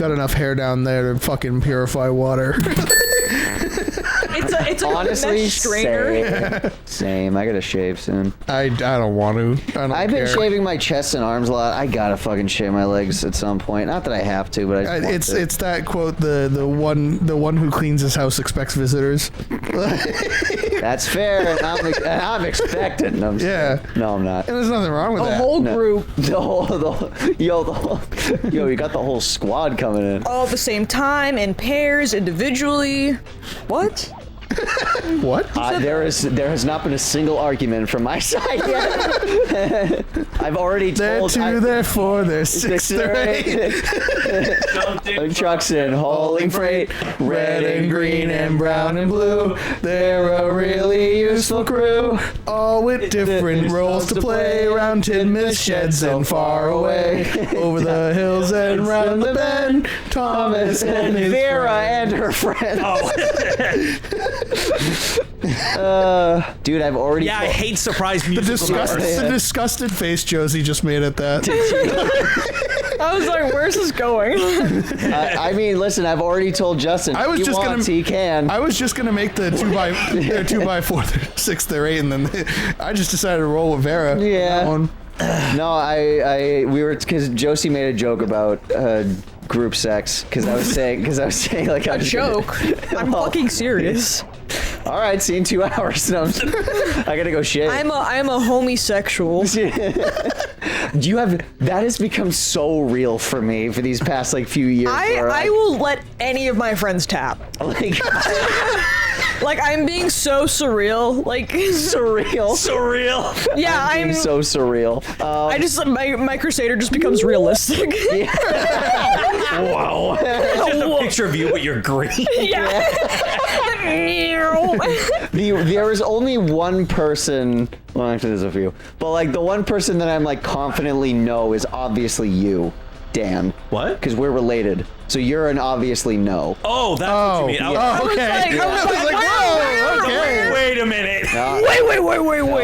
got enough hair down there to fucking purify water. It's like honestly, a mesh strainer. Same. I gotta shave soon. I don't want to. I've been shaving my chest and arms a lot. I gotta fucking shave my legs at some point. Not that I have to, but I just want to. It's that quote, the one who cleans his house expects visitors. That's fair, and I'm expecting them. Yeah. No, I'm not. And there's nothing wrong with The that. whole group. Yo, you got the whole squad coming in. All at the same time, in pairs, individually. What? What? There has not been a single argument from my side yet. I've already They're told. two, they're four, they're six, they're eight. Trucks and hauling freight, Red and green and brown and blue. They're a really useful crew. All with different roles to play. Round tin mist sheds and far away. Over the hills and round the bend. Thomas and his Vera friend. and her friends. Dude, I've already. Yeah, I hate surprise The music. disgusted face Josie just made at that. I was like, where's this going? I mean, listen, I've already told Justin. I was if he just wants, gonna. he can. I was just gonna make the 2x4, they're 6, they're 8, and then I just decided to roll with Vera. Yeah. That one. No, we were because Josie made a joke about group sex because I was saying like A joke. I'm fucking serious. All right, see you in 2 hours. No, I gotta go shave. I'm a homosexual. Do you have that has become so real for me for these past like few years. I will let any of my friends tap. Like Like, I'm being so surreal. Like, surreal. Yeah, I'm so surreal. I just, my Crusader just becomes realistic. Wow. It's just a picture of you, but you're green. Yeah. There is only one person. Well, actually, there's a few. But like the one person that I'm like confidently know is obviously you, Dan. What? Because we're related. So you're an obviously no. Oh, that's what you mean. Yeah. I Oh, was okay. I was like, whoa, like, okay. wait a minute. Wait.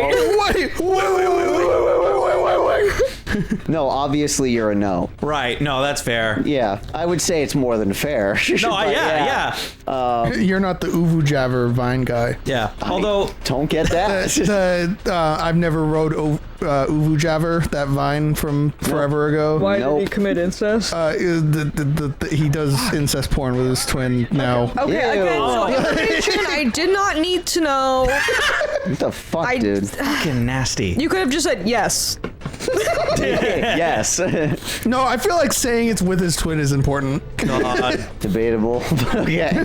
No, obviously you're a no. Right. No, that's fair. Yeah, I would say it's more than fair. No, But yeah. You're not the Uvu Javer Vine guy. Yeah. Although, Don't get that. I've never rode Uvu Javer, that Vine from forever ago. Why Nope. did he commit incest? He does incest porn with his twin now. Okay, Ew. again, so information I did not need to know. What the fuck, dude? fucking nasty. You could have just said yes. Yes. No, I feel like saying it's with his twin is important. Debatable. Okay.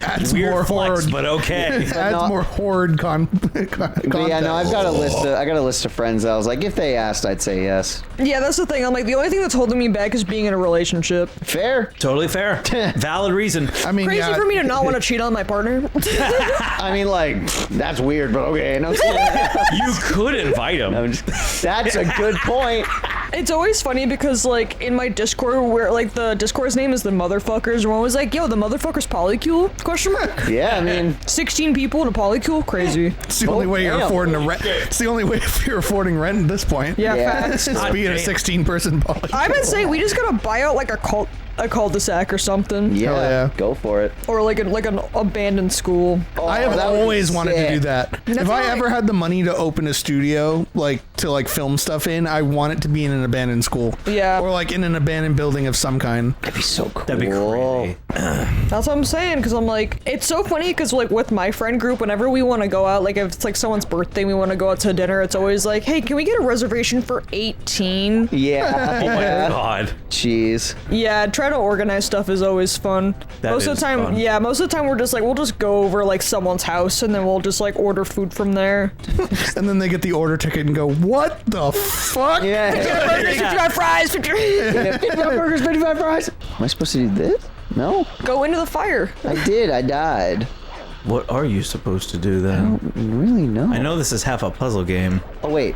Adds Weird more flex, horde. but okay. Adds more horde context. But yeah, no, I've got a list. I got a list of friends that I was like, if they asked, I'd say yes. Yeah, that's the thing. I'm like, the only thing that's holding me back is being in a relationship. Fair. Totally fair. Valid reason. I mean, Crazy yeah, for me to not want to cheat on my partner. I mean, like, that's weird, but okay. No, You could invite him. that's a good point. It's always funny because, like, in my Discord, where, like, the Discord's name is the Motherfuckers, we're always like, yo, the Motherfuckers polycule? Question mark. Yeah, I mean, 16 people in a polycule? Crazy. it's the only way you're damn. affording to rent. It's the only way if you're affording rent at this point. Yeah, Yeah. facts. It's being a 16-person poly. I would say we just gotta buy out, like, a cul-de-sac or something. yeah, Hell yeah. go for it. Or, like, an abandoned school. I have that would be always wanted to sick. do that. If I ever had the money to open a studio, like to like film stuff in, I want it to be in an abandoned school. Yeah. Or like in an abandoned building of some kind. That'd be so cool. That'd be crazy. That's what I'm saying, because I'm like, it's so funny, because, like, with my friend group, whenever we want to go out, like, if it's, like, someone's birthday, we want to go out to dinner, it's always like, hey, can we get a reservation for 18? Yeah. Oh my god. Jeez. Yeah, trying to organize stuff is always fun. That most of is the time, fun. yeah, most of the time we're just like, we'll just go over, like, someone's house, and then we'll just, like, order food from there. And then they get the order ticket and go, what the fuck? Yeah. Burgers, 55 fries, 55 burgers, 55 fries. Am I supposed to do this? No. Go into the fire. I did. I died. What are you supposed to do I then? don't really know. I know this is half a puzzle game. Oh, wait.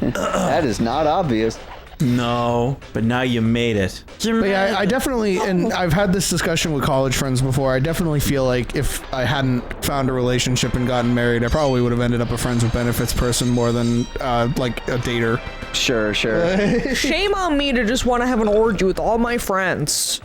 That is not obvious. No, but now you made it. But yeah, I definitely, and I've had this discussion with college friends before, I definitely feel like if I hadn't found a relationship and gotten married, I probably would have ended up a friends with benefits person more than like a dater. Sure. Shame on me to just want to have an orgy with all my friends.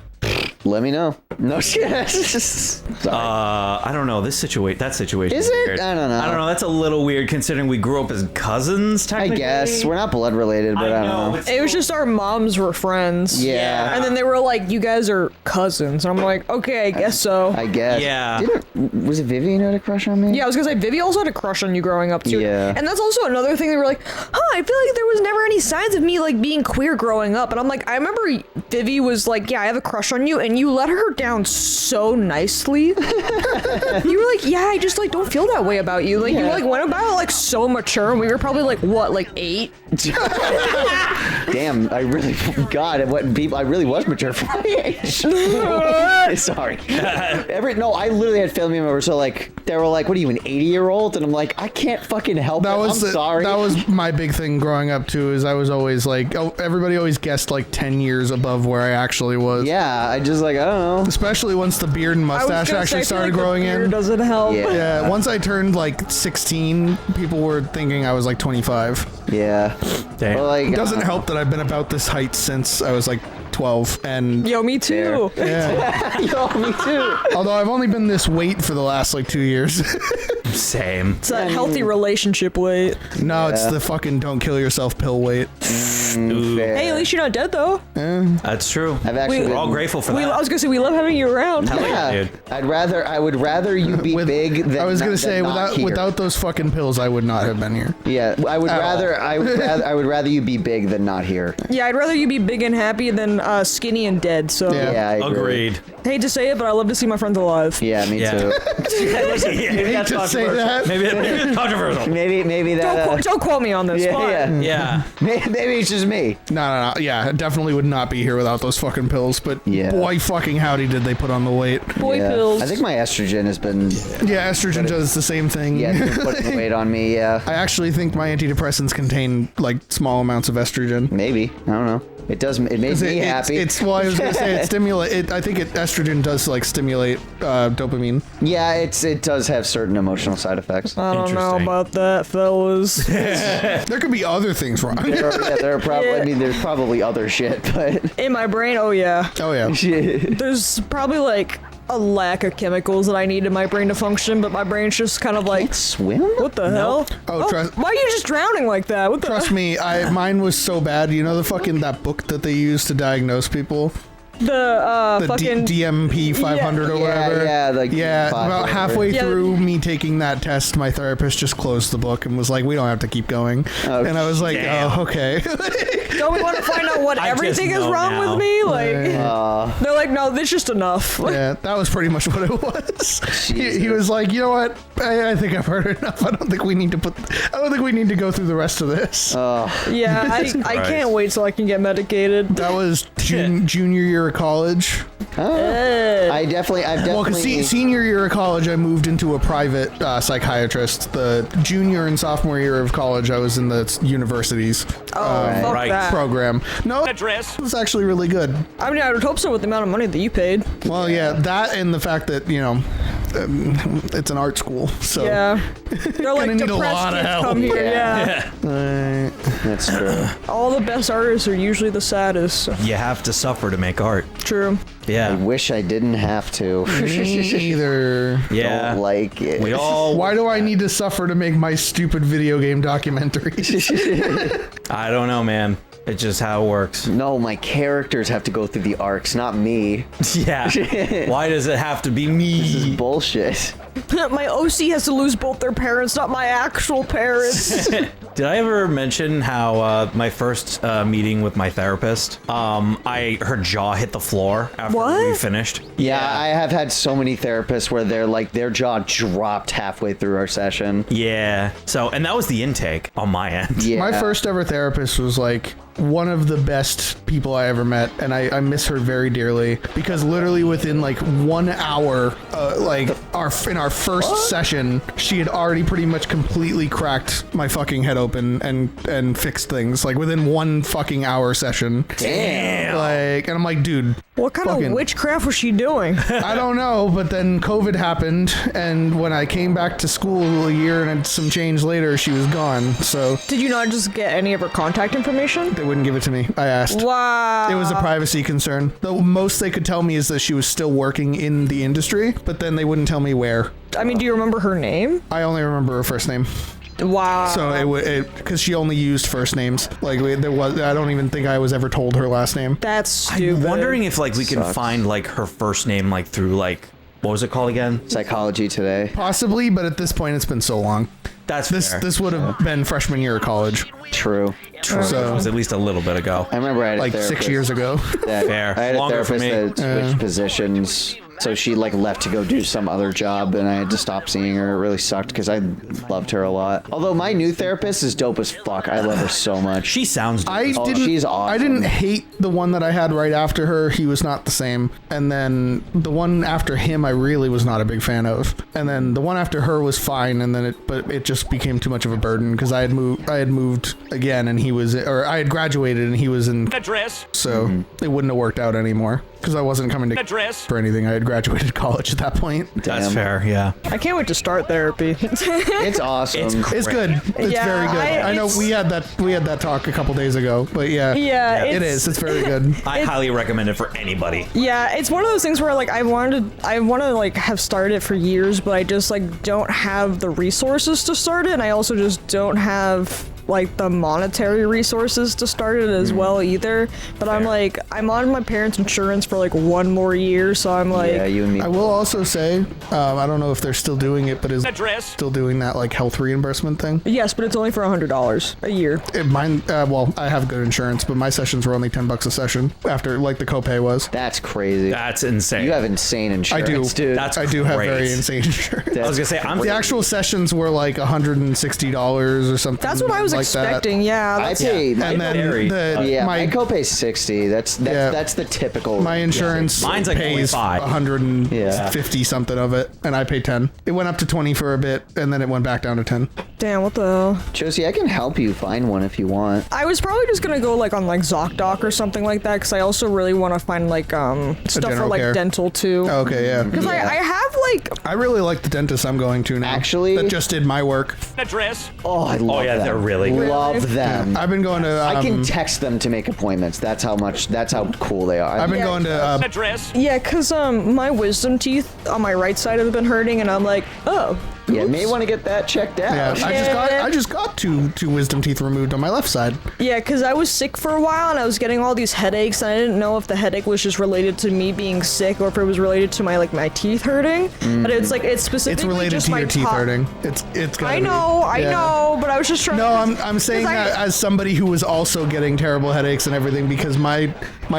Let me know. No shit. Sorry. I don't know. That situation Is it? weird. I don't know. I don't know. That's a little weird considering we grew up as cousins, I technically. guess. We're not blood related, but I don't know. It was just our moms were friends. Yeah. And then they were like, you guys are cousins. And I'm like, okay, I guess so. I guess. Yeah. Was it Vivian who had a crush on me? Yeah, I was gonna say, Vivi also had a crush on you growing up too. Yeah. And that's also another thing. They were like, I feel like there was never any signs of me like being queer growing up. And I'm like, I remember Vivi was like, yeah, I have a crush on you, and you let her down so nicely. You were like, yeah, I just like don't feel that way about you. Like you like went about it like so mature, and we were probably like what, like 8? Damn, I really forgot I really was mature for my age. Sorry. I literally had family members so like they were like, what are you, an 80-year-old? And I'm like, I can't fucking help it. I'm sorry. That was my big thing growing up too, is I was always like, everybody always guessed like 10 years above where I actually was. Yeah, I just like, I don't know. Especially once the beard and mustache actually started growing in. Doesn't help. Yeah, once I turned like 16, people were thinking I was like 25. Yeah. Damn. But, like, It doesn't help that I've been about this height since I was like 12, and Yo, me too. yeah. Yo, me too. Although I've only been this weight for the last like 2 years. Same. It's that healthy relationship weight. No, it's the fucking don't kill yourself pill weight. Ooh. Fair. Hey, at least you're not dead though. That's true. I've actually We're all been- grateful for I that. was gonna say we love having you around. Hell yeah, Yeah, dude. I would rather you be big than I was gonna not- say than not here. without those fucking pills, I would not have been here. Yeah, I would rather you be big than not here. Yeah, I'd rather you be big and happy than skinny and dead. So Yeah. Yeah, I agree. Agreed. hate to say it, but I love to see my friends alive. Yeah, me Yeah. too. Maybe that's To say that. Maybe it's controversial. Maybe that. Don't quote me on this. but- Yeah. Yeah. Maybe it's just me. No. Yeah, I definitely would not be here without those fucking pills. But Yeah. boy, fucking howdy, did they put on the weight. Boy Yeah. pills. I think my estrogen has been Yeah, estrogen does the same thing. it's been putting weight on me. Yeah, I actually think my antidepressants contain like small amounts of estrogen. maybe I don't know. It does. It makes me happy. Well, I was gonna say it stimulate. I think estrogen does like stimulate dopamine. Yeah, it does have certain emotional side effects. I don't know Interesting. about that, fellas. There could be other things wrong. There are probably. Yeah. I mean, there's probably other shit, but In my brain, oh yeah. Oh yeah. shit. There's probably like a lack of chemicals that I need in my brain to function, but my brain's just kind of like, Swim? what the hell? Oh, trust- why are you just drowning like that? What the? Trust me, mine was so bad. You know the fucking that book that they use to diagnose people, The the fucking DMP 500 or whatever. Yeah, About halfway Yeah. through me taking that test, my therapist just closed the book and was like, "We don't have to keep going." Oh, and I was like, damn. "Oh, okay." Don't we want to find out what I just everything is know wrong now. with me? Like, they're like, no, this is just enough. Yeah, that was pretty much what it was. He was like, "You know what? I think I've heard enough. I don't think we need to go through the rest of this." Yeah, I can't wait till I can get medicated. That was junior year of college. I've definitely. Well, because senior year of college, I moved into a private psychiatrist. The junior and sophomore year of college, I was in the university's Fuck Right. that. program. No, Address. it was actually really good. I mean, I would hope so with the amount of money that you paid. Well, yeah, that and the fact that, it's an art school. So Yeah. They're like, Gonna need a depressed lot of kids help. come here. Yeah. Yeah. That's true. All the best artists are usually the saddest. You have to suffer to make art. True. I Yeah. wish I didn't have to. me either. Yeah. Don't like it. We all. Why do I need to suffer to make my stupid video game documentaries? I don't know, man. It's just how it works. No, my characters have to go through the arcs, not me. Yeah. Why does it have to be This is me? bullshit. My OC has to lose both their parents, not my actual parents. Did I ever mention how my first meeting with my therapist, her jaw hit the floor after we What? finished? Yeah, I have had so many therapists where they're like, their jaw dropped halfway through our session. Yeah. So, and that was the intake on my end. Yeah. My first ever therapist was like, one of the best people I ever met, and I miss her very dearly because literally within like 1 hour, in our first session, she had already pretty much completely cracked my fucking head open and fixed things like within 1 fucking hour session. Damn. Like, and I'm like, dude, What kind of witchcraft was she doing? I don't know, but then COVID happened, and when I came back to school a year and some change later, she was gone. So Did you not just get any of her contact information? they wouldn't give it to me. I asked. Wow. It was a privacy concern. The most they could tell me is that she was still working in the industry, but then they wouldn't tell me where. I mean, do you remember her name? I only remember her first name. Wow. So because she only used first names. Like I don't even think I was ever told her last name. That's stupid. I'm wondering if like we can Sucks. find like her first name like through like what was it called again? Psychology Today. Possibly, but at this point, it's been so long. That's fair. This would have been freshman year of college. True. True. So- It was at least a little bit ago. I remember I had a Like therapist 6 years ago. that- Fair. I had a Longer for therapist me. that switched positions. So she like left to go do some other job, and I had to stop seeing her. It really sucked because I loved her a lot. Although my new therapist is dope as fuck. I love her so much. She sounds. She's awesome. I didn't hate the one that I had right after her. He was not the same. And then the one after him, I really was not a big fan of. And then the one after her was fine. And then it just became too much of a burden because I had moved again, and I had graduated, and he was in Address. So it wouldn't have worked out anymore because I wasn't coming to Address. for anything. I had graduated college at that point. That's Damn. fair. Yeah. I can't wait to start therapy. It's awesome. It's good. It's Yeah, very good. I know it's- we had that talk a couple days ago, but yeah, Yeah, it it's- is. It's very good. I highly recommend it for anybody. Yeah, it's one of those things where like I want to like have started it for years, but I just like don't have the resources to start it, and I also just don't have like the monetary resources to start it as well either. But I'm like, I'm on my parents' insurance for like 1 more year, so I'm like, Yeah, you and me. I will also say, I don't know if they're still doing it, but is Address. still doing that like health reimbursement thing. yes, but it's only for $100 a year. Well, I have good insurance, but my sessions were only $10 a session after like the copay was. That's crazy. That's insane. You have insane I insurance, do. dude. That's I do have great. very insane insurance. I was gonna say I'm. The actual sessions were like $160 or something. That's what I was like expecting. Yeah, I that's, paid. That. And then Very. Yeah, my my copay's 60. That's the typical. my insurance Mine's like pays 25. 150 something of it, and I pay 10. It went up to 20 for a bit, and then it went back down to 10. damn, what the hell? Josie, I can help you find one if you want. I was probably just gonna go like on like ZocDoc or something like that, because I also really want to find like stuff for general like care. dental too. Okay, yeah. Because Yeah. I have like, I really like the dentist I'm going to now. Actually- that just did my work. Address. Oh, I love yeah, them. they're really good. Love them. I've been going to. I can text them to make appointments. That's how cool they are. I've been going to. Address. yeah, because my wisdom teeth on my right side have been hurting, and I'm like, oh, yeah, may want to get that checked out. Yeah, I just got two wisdom teeth removed on my left side. yeah, because I was sick for a while, and I was getting all these headaches, and I didn't know if the headache was just related to me being sick or if it was related to my teeth hurting. But it's like it's specifically It's related just to my your teeth top- hurting. It's gotta I be. know, I Yeah. know, but I was just trying. No, I'm saying 'cause I- that as somebody who was also getting terrible headaches and everything because my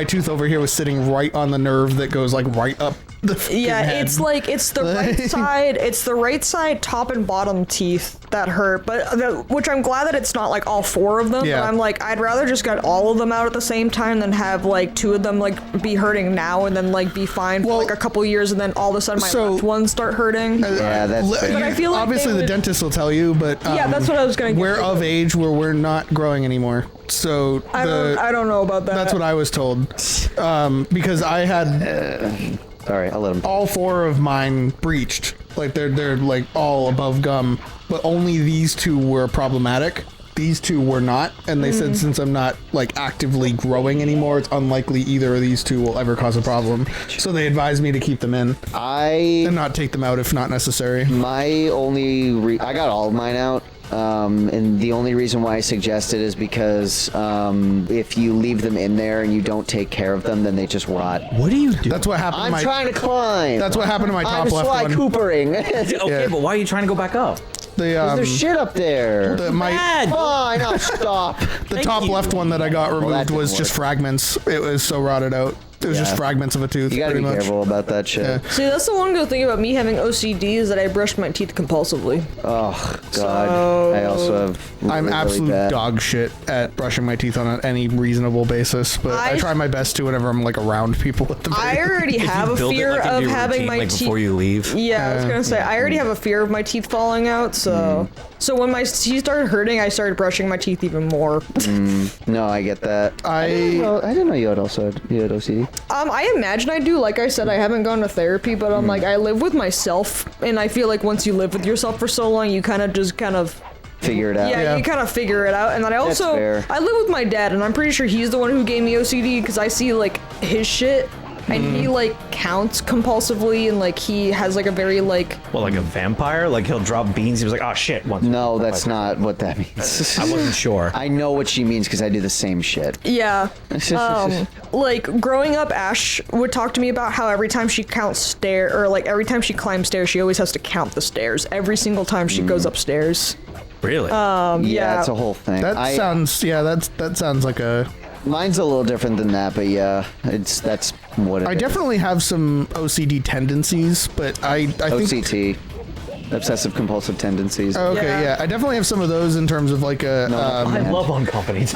tooth over here was sitting right on the nerve that goes like right up the fucking Yeah, head. it's like it's the right side. It's the right side top and bottom teeth that hurt. But which I'm glad that it's not like all 4 of them. Yeah. But I'm like I'd rather just get all of them out at the same time than have like 2 of them like be hurting now and then like be fine for Well, like a couple years and then all of a sudden my so- left ones start hurting. Yeah, that's fair. But I feel like obviously they the would- dentist will tell you, but Yeah, that's what I was gonna get We're to. of age where we're not growing anymore, so I don't know about that. that's what I was told. Because I had Sorry, I'll let him. all 4 of mine breached, like they're like all above gum, but only these 2 were problematic. These 2 were not, and they said since I'm not like actively growing anymore, it's unlikely either of these 2 will ever cause a problem. So they advised me to keep them in and not take them out if not necessary. My only I got all of mine out. And the only reason why I suggest it is because if you leave them in there and you don't take care of them, then they just rot. What do you do? That's what happened. I'm to my, trying to climb. That's what happened to my top I'm left Sly one. Coopering. Okay, Yeah. but why are you trying to go back up? There's shit up there. my Fine, I'll stop. the top left one that I got removed that didn't was just work. fragments. It was so rotted out. It was just fragments of a tooth. You gotta be pretty much. careful about that shit. Yeah. See, that's the one good thing about me having OCD is that I brush my teeth compulsively. Oh god. So- I also have. I'm really absolute bad. dog shit at brushing my teeth on any reasonable basis, but I try my best to whenever I'm like around people at the I very already have a Build it, fear like, into of your having routine, my like, teeth. before you leave. Yeah, I was gonna say I already have a fear of my teeth falling out, so when my teeth started hurting, I started brushing my teeth even more. No, I get that. I didn't know you had OCD. I imagine I do. Like I said, I haven't gone to therapy, but I'm like I live with myself, and I feel like once you live with yourself for so long, you kind of Figure it out. yeah, you kind of figure it out. And then I That's also fair. I live with my dad, and I'm pretty sure he's the one who gave me OCD because I see like his shit. And he like counts compulsively, and like he has like a very like Well, like a vampire? Like he'll drop beans. He was like, oh shit. Once. No, that's not what that means. I wasn't sure. I know what she means because I do the same shit. yeah. Like growing up, Ash would talk to me about how every time she counts every time she climbs stairs, she always has to count the stairs every single time she goes upstairs. Really? Yeah, it's a whole thing. That sounds like a. Mine's a little different than that, but yeah, that's what it is. I definitely have some OCD tendencies, but I think. OCT, obsessive compulsive tendencies. Okay, Yeah. yeah, I definitely have some of those in terms of like a. I love on companies.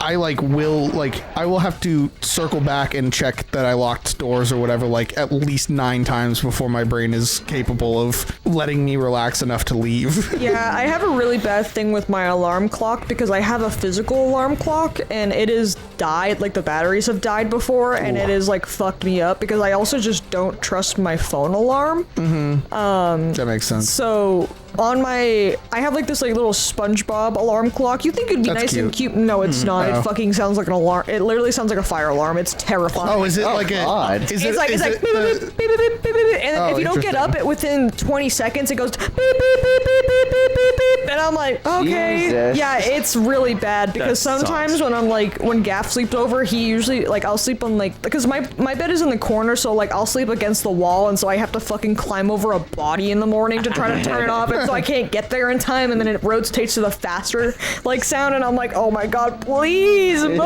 I will have to circle back and check that I locked doors or whatever like at least 9 times before my brain is capable of letting me relax enough to leave. Yeah, I have a really bad thing with my alarm clock because I have a physical alarm clock and it is died, like the batteries have died before, and it has like fucked me up because I also just don't trust my phone alarm. That makes sense. So I have like this like little SpongeBob alarm clock. You think it'd be That's nice and cute. cute? No, it's not. Oh. It fucking sounds like an alarm. It literally sounds like a fire alarm. It's terrifying. Oh, is it like God. a? Is It's it, like is beep, it beep, the- beep, beep, beep, beep, beep, beep, and Oh, if you don't get up interesting. it within 20 seconds, it goes beep, beep, beep, beep, beep, beep, beep, beep, and I'm like, okay, Jesus. yeah, it's really bad because That sometimes sucks. when I'm like when Gaff sleeps over, he usually like I'll sleep on like because my bed is in the corner, so like I'll sleep against the wall, and so I have to fucking climb over a body in the morning to try to turn it off, and so I can't get there in time, and then it rotates to the faster like sound, and I'm like, oh my god, please move.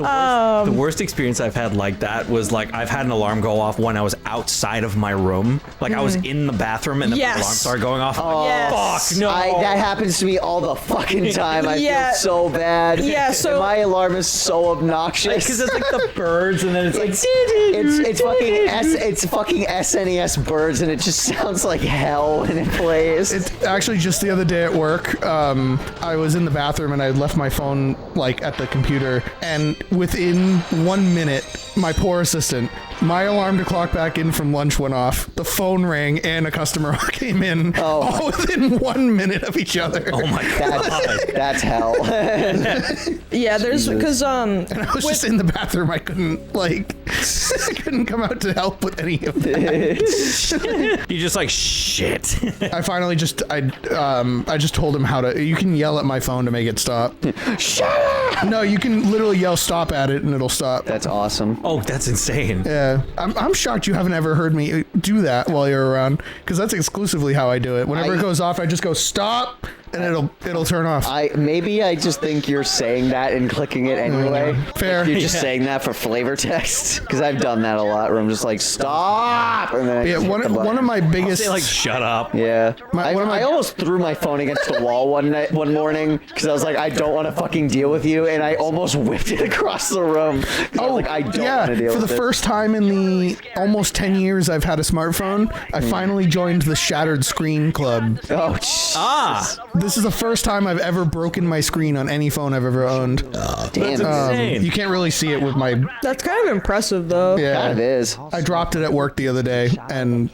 The worst experience I've had like that was like I've had an alarm go off when I was outside of my room. Like I was in the bathroom and then Yes. the alarm started going off. I'm Oh, like, Yes. fuck, no. That happens to me all the fucking time. I Yeah. feel so bad. Yeah, so- And my alarm is so obnoxious. Because it's like the birds and then it's like it's fucking SNES birds, and it just sounds like hell when it plays. It's actually just the other day at work. I was in the bathroom and I left my phone like at the computer, and within 1 minute, my poor assistant, my alarm to clock back in from lunch went off. The phone rang and a customer came in. All within 1 minute of each other. oh my god. That's hell. Yeah, there's because And I was just in the bathroom. I couldn't I couldn't come out to help with any of that. You're just like shit. I finally I just told him how to. You can yell at my phone to make it stop. Shut up! No, you can literally yell stop at it and it'll stop. That's awesome. Oh, that's insane. Yeah, I'm shocked you haven't ever heard me do that while you're around, because that's exclusively how I do it. Whenever it goes off, I just go stop, and it'll turn off. Maybe I just think you're saying that and clicking it anyway. Fair. You're just Yeah. saying that for flavor text, because I've done that a lot. Where I'm just like stop, and then I Yeah, just hit the one of button. my biggest Say like shut up. Yeah, one of my- I almost threw my phone against the wall one morning because I was like, I don't want to fucking deal with you, and I almost whipped it across the room. I was like, I don't want to deal for with the it. first time in the almost 10 years I've had a smartphone, I finally joined the Shattered Screen Club. Oh, Jesus. This is the first time I've ever broken my screen on any phone I've ever owned. Damn, Insane. You can't really see it with my. that's kind of impressive though. that Yeah. is. I dropped it at work the other day, and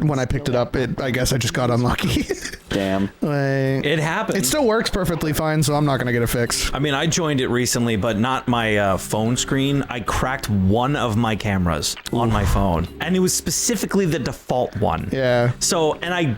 when I picked it up, I guess I just got unlucky. Damn. Like, It happens. it still works perfectly fine, so I'm not gonna get it fixed. I mean, I joined it recently, but not my phone screen. I cracked one of my cameras on my phone, and it was specifically the default one. Yeah. So, and I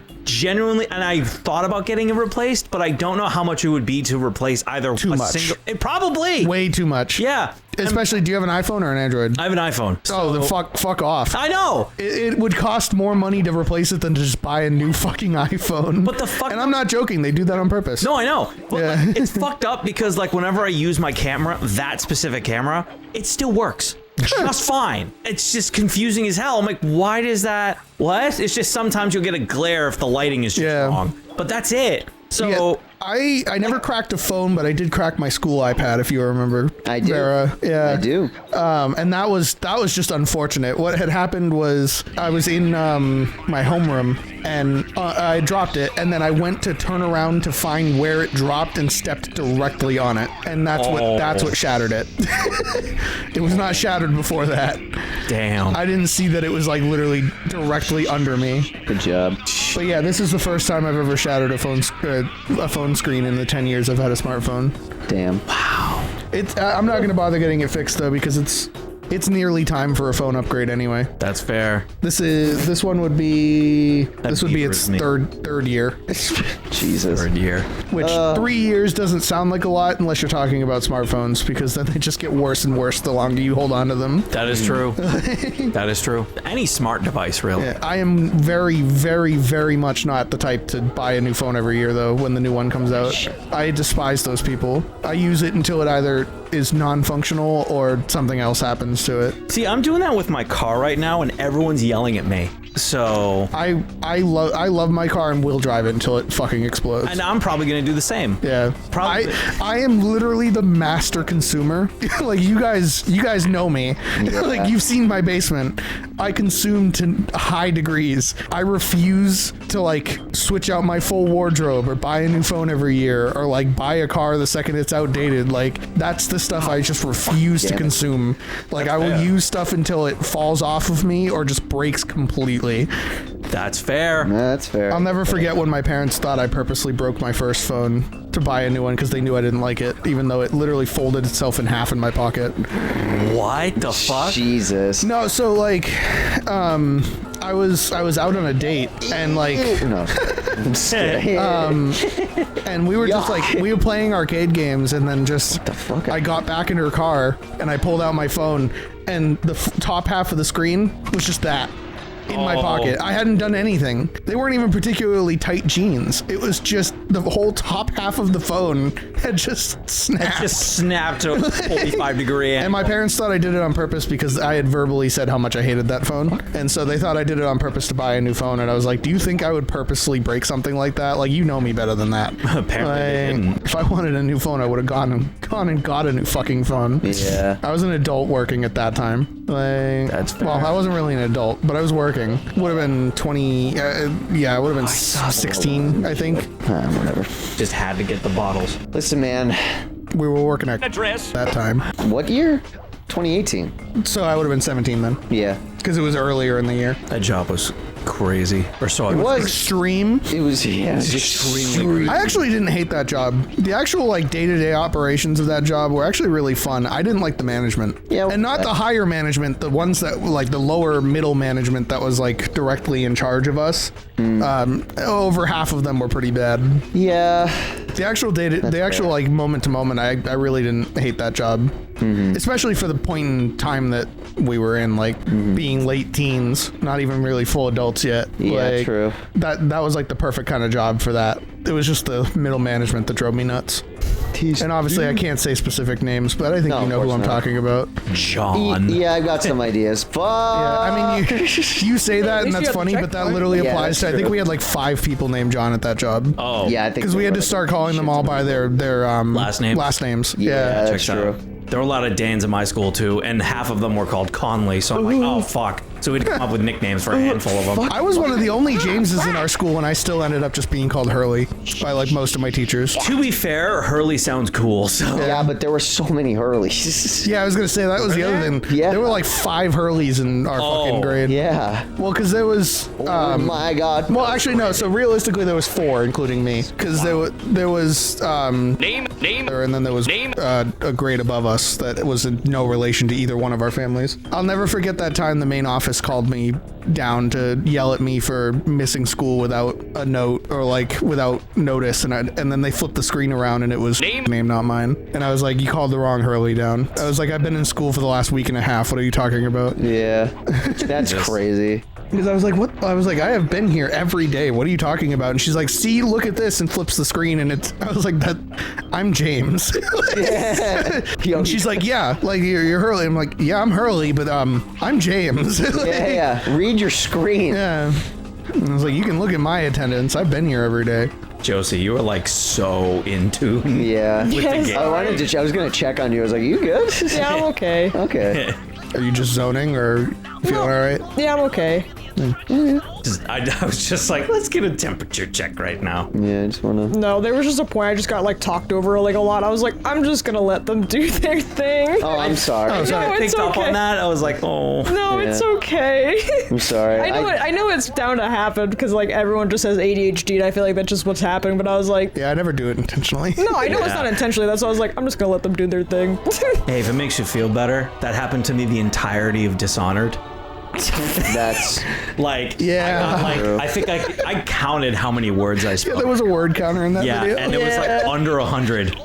thought about getting it replaced, but I don't know how much it would be to replace either Too a much. single. Probably. Way too much. Yeah. Especially, do you have an iPhone or an Android? I have an iPhone. Oh, then fuck off. I know. It would cost more money to replace it than to just buy a new fucking iPhone. But the fuck. And I'm not joking. They do that on purpose. No, I know. But Yeah. like, it's fucked up because like whenever I use my camera, that specific camera, it still works. Just fine. It's just confusing as hell. I'm like, why does that? What? It's just sometimes you'll get a glare if the lighting is just wrong. But that's it. So Yeah, I never cracked a phone, but I did crack my school iPad, if you remember. I do. Vera. Yeah. I do. And that was just unfortunate. What had happened was I was in my homeroom and I dropped it, and then I went to turn around to find where it dropped and stepped directly on it, and that's what shattered it. It was not shattered before that. damn. I didn't see that it was like literally directly under me. Good job. But yeah, this is the first time I've ever shattered a phone screen in the 10 years I've had a smartphone. Damn. It's I'm not gonna bother getting it fixed though, because it's nearly time for a phone upgrade anyway. That's fair. This one would be its me. third year, Jesus. Third year. which 3 years doesn't sound like a lot unless you're talking about smartphones, because then they just get worse and worse the longer you hold on to them. That is true. That is true. Any smart device, really. Yeah, I am very, very, very much not the type to buy a new phone every year though when the new one comes out. I despise those people. I use it until it either is non-functional or something else happens to it. See, I'm doing that with my car right now, and everyone's yelling at me. So, I love my car and will drive it until it fucking explodes. and I'm probably gonna do the same. Yeah, Probably. I am literally the master consumer. Like you guys know me. Like you've seen my basement. I consume to high degrees. I refuse to like switch out my full wardrobe or buy a new phone every year or like buy a car the second it's outdated. Like that's the stuff I just refuse to consume. Like I will use stuff until it falls off of me or just breaks completely. That's fair. That's fair. I'll never forget when my parents thought I purposely broke my first phone to buy a new one because they knew I didn't like it, even though it literally folded itself in half in my pocket. What the fuck? Jesus. No, so like, I was out on a date and like, No. I'm just kidding. and we were just like, we were playing arcade games, and then just the fuck? I got back into her car and I pulled out my phone, and the top half of the screen was just that. In my pocket. I hadn't done anything. They weren't even particularly tight jeans. It was just the whole top half of the phone had just snapped. Just snapped to a 45-degree angle. And my parents thought I did it on purpose because I had verbally said how much I hated that phone. And so they thought I did it on purpose to buy a new phone. And I was like, do you think I would purposely break something like that? Like, you know me better than that. Apparently they didn't. If I wanted a new phone, I would have gone and got a new fucking phone. Yeah. I was an adult working at that time. Like, That's fair. well, I wasn't really an adult, but I was working. Would have been 20. Yeah, it would have been 16, I think. Whatever. Just had to get the bottles. Listen, man. We were working at that time. What year? 2018. So I would have been 17 then, Yeah. because it was earlier in the year. That job was crazy. Or so It was. Extreme. It was, yeah. extremely I actually didn't hate that job. The actual like day-to-day operations of that job were actually really fun. I didn't like the management. Yeah, and not the higher management, the ones that like the lower middle management that was like directly in charge of us. Over half of them were pretty bad. Yeah. The actual like moment to moment, I really didn't hate that job. Especially for the point in time that we were in, like being late teens, not even really full adults yet. Yeah, like, true. That was like the perfect kind of job for that. It was just the middle management that drove me nuts. And obviously I can't say specific names, but I think No, you know of who course I'm not. talking about. John. Yeah, I've got some ideas. But Yeah, I mean, you say that, and least you that's have the funny, but that checkpoint. literally Yeah, applies to. that's I think true. we had like 5 people named John at that job. Oh. yeah, I think Because we had to start calling them all by their Last names? Last names. Yeah, that's Checks out. true. There were a lot of Dans in my school too, and half of them were called Conley. So I'm like, oh fuck. So we had to come up with nicknames for a handful of them. I was one of the only Jameses in our school, and I still ended up just being called Hurley by like most of my teachers. To be fair, Hurley sounds cool. So Yeah, but there were so many Hurleys. Yeah, I was gonna say that was the other thing. Yeah. There were like 5 Hurleys in our fucking grade. Yeah. Well, because there was. Oh my God. Well, actually, no. So realistically, there was 4, including me, because there was. Name And then there was a grade above us that was no relation to either one of our families. I'll never forget that time the main office called me down to yell at me for missing school without a note or like without notice, and then they flipped the screen around and it was name not mine, and I was like, you called the wrong Hurley down. I was like, I've been in school for the last week and a half, what are you talking about? Yeah, that's crazy. Because I was like, what? I was like, I have been here every day. What are you talking about? And she's like, see, look at this, and flips the screen, and I was like, I'm James. And she's like, yeah, like you're Hurley. I'm like, yeah, I'm Hurley, but I'm James. Yeah. Read your screen. Yeah. And I was like, you can look at my attendance. I've been here every day. Josie, you were like so in tune. Yeah. With the game. I was gonna check on you. I was like, you good? Yeah, I'm okay. Okay. Are you just zoning or feeling all right? Yeah, I'm okay. I was just like, let's get a temperature check right now. Yeah, I just wanna. No, there was just a point I just got like talked over like a lot. I was like, I'm just gonna let them do their thing. Oh, I'm sorry. I No, it's picked up okay. on that. I was like, oh. No, Yeah. it's okay. I'm sorry. I know it's down to happen because like everyone just has ADHD and I feel like that's just what's happening, but I was like, Yeah, I never do it intentionally. no, I know it's Yeah. not intentionally. That's why I was like, I'm just gonna let them do their thing. Hey, if it makes you feel better, that happened to me the entirety of Dishonored. That's. Like, Yeah. I think I counted how many words I spoke. Yeah, there was a word counter in that Yeah, video. and it was like Yeah. under 100.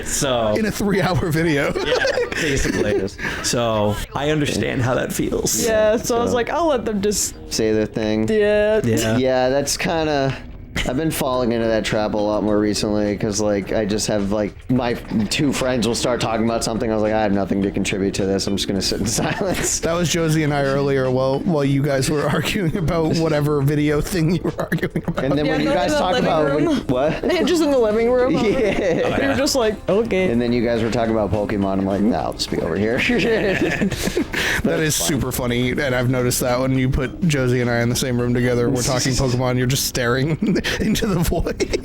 So in a 3-hour video. yeah, basically. So I understand how that feels. Yeah, so I was like, I'll let them just. Say their thing. Yeah. Yeah, that's kind of. I've been falling into that trap a lot more recently because, like, I just have, like, my two friends will start talking about something. I was like, I have nothing to contribute to this. I'm just going to sit in silence. That was Josie and I earlier while you guys were arguing about whatever video thing you were arguing about. And then when you no, guys in the talk living about. room. What? Just in the living room. Yeah. They were just like, okay. And then you guys were talking about Pokemon. I'm like, no, I'll just be over here. That is super funny, and I've noticed that when you put Josie and I in the same room together, we're talking Pokemon, you're just staring into the void.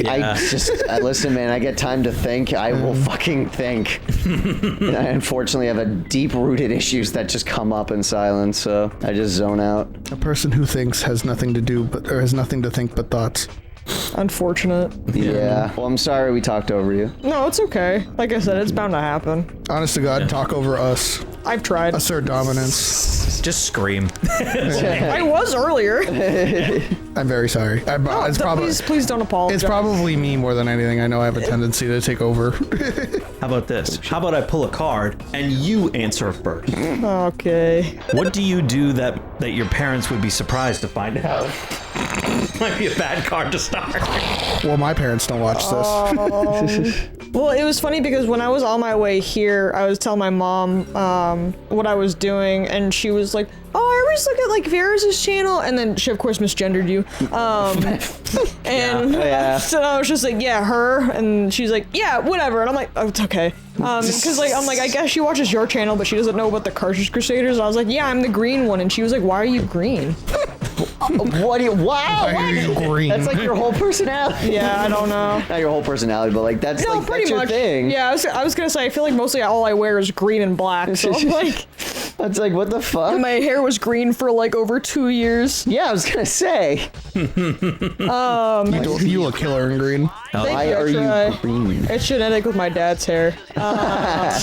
Listen, man, I get time to think. I will fucking think. And I unfortunately have a deep-rooted issues that just come up in silence, so I just zone out. A person who thinks has nothing to think but thoughts. Unfortunate. Yeah. Well, I'm sorry we talked over you. No, it's okay. Like I said, it's bound to happen. Honest to God, talk over us. I've tried. Assert dominance. Just scream. I was earlier. I'm very sorry. Please don't apologize. It's probably me more than anything. I know I have a tendency to take over. How about this? How about I pull a card and you answer first? Okay. What do you do that your parents would be surprised to find out? Might be a bad card to start. Well, my parents don't watch this. Well, it was funny because when I was on my way here, I was telling my mom what I was doing, and she was like, "Oh, I always look at like Vera's channel," and then she of course misgendered you. And Yeah. so I was just like, "Yeah, her," and she's like, "Yeah, whatever," and I'm like, "Oh, it's okay." Because like I'm like, I guess she watches your channel, but she doesn't know about the Cartridge Crusaders. And I was like, "Yeah, I'm the green one," and she was like, "Why are you green?" What do you? Wow. Why are you green? That's like your whole personality. Yeah, I don't know. Not your whole personality, but like that's No, like pretty that's your much. thing. Yeah, I was gonna say I feel like mostly all I wear is green and black. So I'm like, That's like what the fuck? my hair was green for like over 2 years. Yeah, I was gonna say. You look killer in green. Thank Why you, I are try. you green? It's genetic with my dad's hair. Yeah.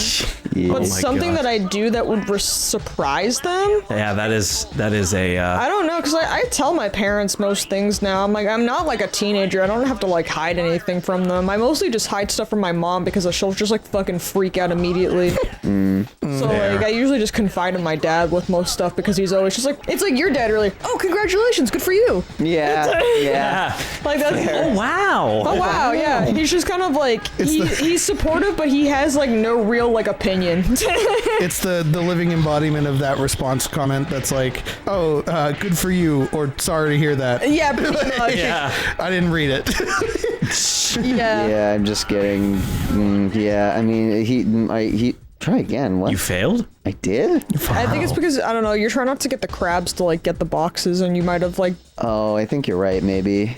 But my something God. that I do that would surprise them. Yeah, that is a. I don't know, because I tell my parents most things now. I'm like, I'm not like a teenager. I don't have to like hide anything from them. I mostly just hide stuff from my mom because she'll just like fucking freak out immediately. So like, I usually just confide in my dad with most stuff because he's always just like, it's like your dad really, oh, congratulations, good for you. Yeah. Yeah. Yeah. Like that's, Oh wow. oh wow, yeah. He's just kind of like, he's supportive, but he has like no real like opinion. It's the living embodiment of that response comment that's like, oh, good for you, or sorry to hear that. Yeah, pretty much. Yeah. I didn't read it. Yeah. Yeah, I'm just getting. Yeah, I mean, he. Try again. What? You failed? I did? I think it's because, I don't know, you're trying not to get the crabs to like get the boxes and you might have like, Oh, I think you're right, maybe.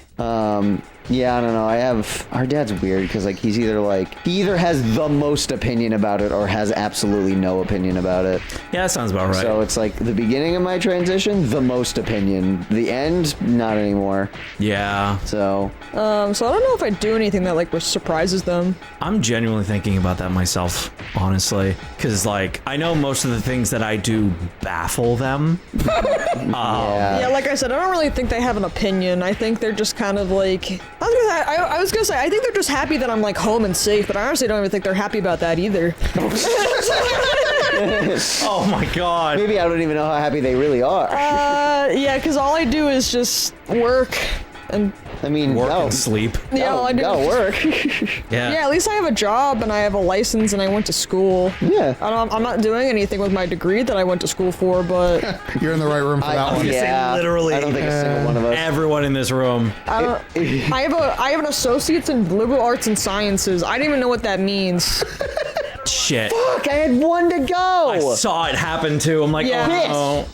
Yeah, I don't know. Our dad's weird because like he either has the most opinion about it or has absolutely no opinion about it. Yeah, that sounds about right. So it's like the beginning of my transition, the most opinion. The end, not anymore. Yeah. So So I don't know if I do anything that like surprises them. I'm genuinely thinking about that myself, honestly, because like I know most of the things that I do baffle them. Yeah, like I said, I don't really think they have an opinion. I think they're just kind of like I was gonna say I think they're just happy that I'm like home and safe, but I honestly don't even think they're happy about that either. Oh my god. maybe I don't even know how happy they really are. Yeah, because all I do is just work and I mean, Work no, and sleep. yeah, all I do gotta is work. Yeah. yeah, at least I have a job and I have a license and I went to school. Yeah. I'm not doing anything with my degree that I went to school for, but You're in the right room for that one. Yeah, literally I don't think a single one of us. Everyone in this room. I have an associate's in liberal arts and sciences. I don't even know what that means. Shit. Fuck, I had one to go. I saw it happen too. I'm like, Yeah. oh.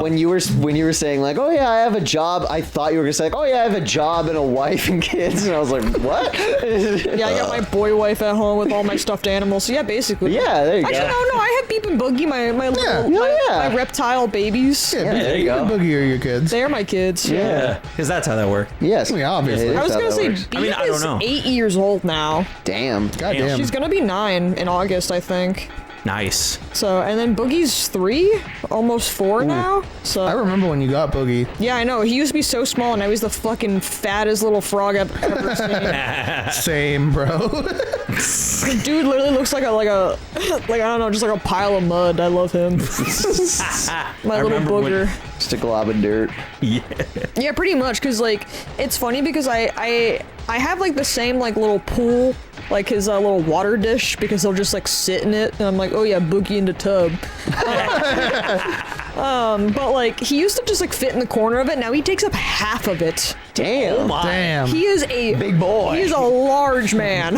When you were saying like, oh yeah, I have a job, I thought you were gonna say like, oh yeah, I have a job and a wife and kids, and I was like, what? Yeah, I got my boy wife at home with all my stuffed animals. So yeah, basically. Yeah, there you Actually, go. no, I have Beep and Boogie, my little my reptile babies. Yeah, there you go. Boogie are your kids. They're my kids. Yeah. Because that's how that works. Yes. Yeah, obviously. It is I was how gonna that say works. Beep I mean, I don't is know. 8 years old now. Damn. Goddamn. She's gonna be 9 in August, I think. Nice. So, and then Boogie's 3, almost 4 now. So I remember when you got Boogie. yeah, I know. He used to be so small, and now he's the fucking fattest little frog I've ever seen. Same, bro. Dude literally looks like I don't know, just like a pile of mud. I love him. My little remember when- booger. Just a glob of dirt. Yeah, pretty much. Cause like it's funny because I have like the same like little pool, like his little water dish, because he'll just like sit in it, and I'm like, oh yeah, Boogie in the tub. But like he used to just like fit in the corner of it. Now he takes up half of it. Damn. Oh my. Damn. He is a Big boy. He's a large man.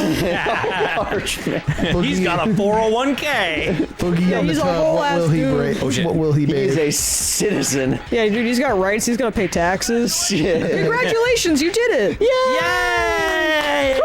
Large man. He's got a 401k. Boogie on the he's a tub. whole What will ass he dude. break? Oh, shit. What will he He is bathe? a citizen. Yeah, dude, he's got rights. He's gonna pay taxes. Shit. Congratulations, you did it. Yay!